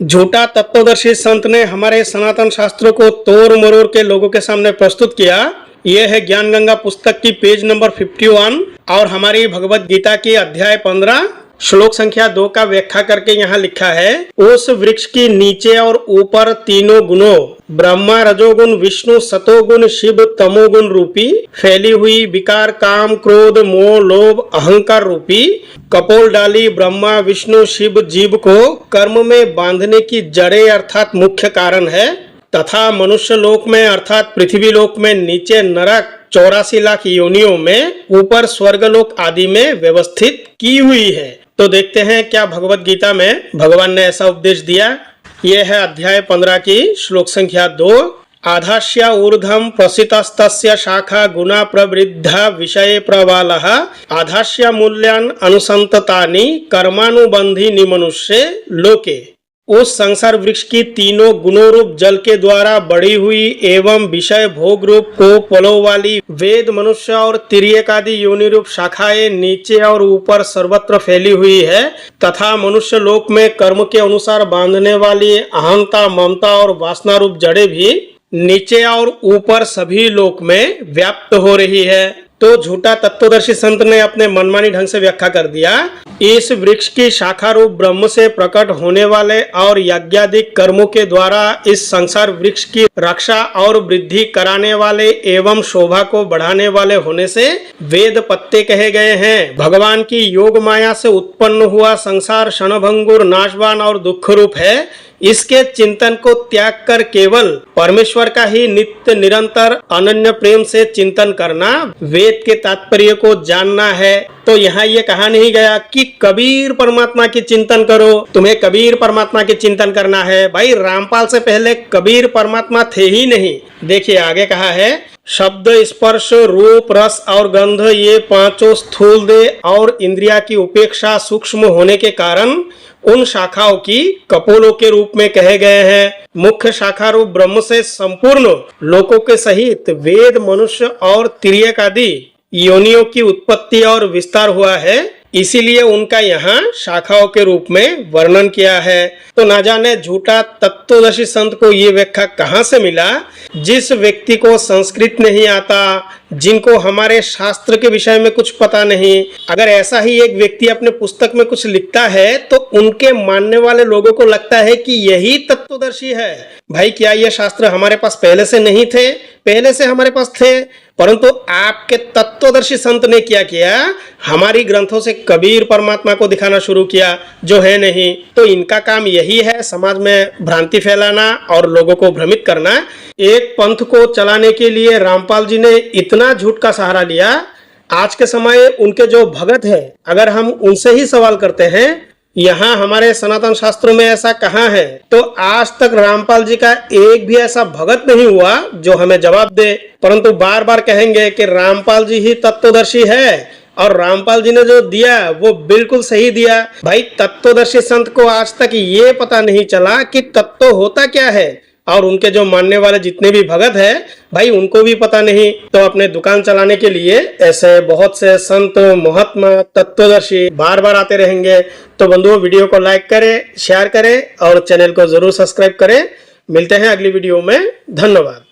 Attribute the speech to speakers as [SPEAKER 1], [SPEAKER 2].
[SPEAKER 1] झूठा तत्वदर्शी संत ने हमारे सनातन शास्त्रों को तोड़ मरोड़ के लोगों के सामने प्रस्तुत किया। यह है ज्ञान गंगा पुस्तक की पेज नंबर 51 और हमारी भगवत गीता की अध्याय 15 श्लोक संख्या 2 का व्याख्या करके यहाँ लिखा है, उस वृक्ष की नीचे और ऊपर तीनों गुणों ब्रह्मा रजोगुण विष्णु सतोगुण शिव तमोगुण रूपी फैली हुई विकार काम क्रोध मोह लोभ अहंकार रूपी कपोल डाली ब्रह्मा विष्णु शिव जीव को कर्म में बांधने की जड़ें अर्थात मुख्य कारण है तथा मनुष्य लोक में अर्थात पृथ्वी लोक में नीचे नरक 84 लाख योनियों में ऊपर स्वर्गलोक आदि में व्यवस्थित की हुई है। तो देखते हैं क्या भगवत गीता में भगवान ने ऐसा उपदेश दिया। यह है अध्याय 15 की श्लोक संख्या 2। आधास्या ऊर्ध्वं प्रसितस्तस्य शाखा गुणा प्रवृद्धा विषये प्रवालः आधास्या मूल्यान् अनुसंततानि कर्मानुबंधी निमनुष्ये लोके। उस संसार वृक्ष की तीनों गुणों रूप जल के द्वारा बढ़ी हुई एवं विषय भोग रूप को पलों वाली वेद मनुष्य और तिर्यक आदि योनि रूप शाखाएं नीचे और ऊपर सर्वत्र फैली हुई है तथा मनुष्य लोक में कर्म के अनुसार बांधने वाली अहंता ममता और वासना रूप जड़ें भी नीचे और ऊपर सभी लोक में व्याप्त हो रही है। तो झूठा तत्वदर्शी संत ने अपने मनमानी ढंग से व्याख्या कर दिया। इस वृक्ष की शाखा रूप ब्रह्म से प्रकट होने वाले और यज्ञादिक कर्मों के द्वारा इस संसार वृक्ष की रक्षा और वृद्धि कराने वाले एवं शोभा को बढ़ाने वाले होने से वेद पत्ते कहे गए हैं। भगवान की योग माया से उत्पन्न हुआ संसार क्षणभंगुर नाशवान और दुख रूप है। इसके चिंतन को त्याग कर केवल परमेश्वर का ही नित्य निरंतर अनन्य प्रेम से चिंतन करना, वेद के तात्पर्य को जानना है। तो यहाँ ये कहा नहीं गया कि कबीर परमात्मा की चिंतन करो, तुम्हें कबीर परमात्मा की चिंतन करना है। भाई रामपाल से पहले कबीर परमात्मा थे ही नहीं। देखिए आगे कहा है, शब्द स्पर्श रूप रस और गंध ये पांचों स्थूल देह और इंद्रिया की उपेक्षा सूक्ष्म होने के कारण उन शाखाओं की कपोलों के रूप में कहे गए हैं। मुख्य शाखा रूप ब्रह्म से संपूर्ण लोकों के सहित वेद मनुष्य और तिर्यक आदि योनियों की उत्पत्ति और विस्तार हुआ है, इसीलिए उनका यहाँ शाखाओं के रूप में वर्णन किया है। तो ना जाने झूठा तत्वदर्शी संत को ये व्याख्या कहाँ से मिला। जिस व्यक्ति को संस्कृत नहीं आता, जिनको हमारे शास्त्र के विषय में कुछ पता नहीं, अगर ऐसा ही एक व्यक्ति अपने पुस्तक में कुछ लिखता है तो उनके मानने वाले लोगों को लगता है कि यही तत्वदर्शी है। भाई क्या ये शास्त्र हमारे पास पहले से नहीं थे? पहले से हमारे पास थे, परंतु आपके तत्वदर्शी संत ने क्या किया, हमारी ग्रंथों से कबीर परमात्मा को दिखाना शुरू किया जो है नहीं। तो इनका काम यही है, समाज में भ्रांति फैलाना और लोगों को भ्रमित करना। एक पंथ को चलाने के लिए रामपाल जी ने इतना झूठ का सहारा लिया। आज के समय उनके जो भगत है, अगर हम उनसे ही सवाल करते हैं यहाँ हमारे सनातन शास्त्रों में ऐसा कहाँ है, तो आज तक रामपाल जी का एक भी ऐसा भगत नहीं हुआ जो हमें जवाब दे, परंतु बार बार कहेंगे कि रामपाल जी ही तत्वदर्शी है और रामपाल जी ने जो दिया वो बिल्कुल सही दिया। भाई तत्वदर्शी संत को आज तक ये पता नहीं चला कि तत्व होता क्या है, और उनके जो मानने वाले जितने भी भगत है भाई उनको भी पता नहीं। तो अपने दुकान चलाने के लिए ऐसे बहुत से संत महात्मा तत्वदर्शी बार बार आते रहेंगे। तो बंधुओं वीडियो को लाइक करें, शेयर करें और चैनल को जरूर सब्सक्राइब करें। मिलते हैं अगली वीडियो में। धन्यवाद।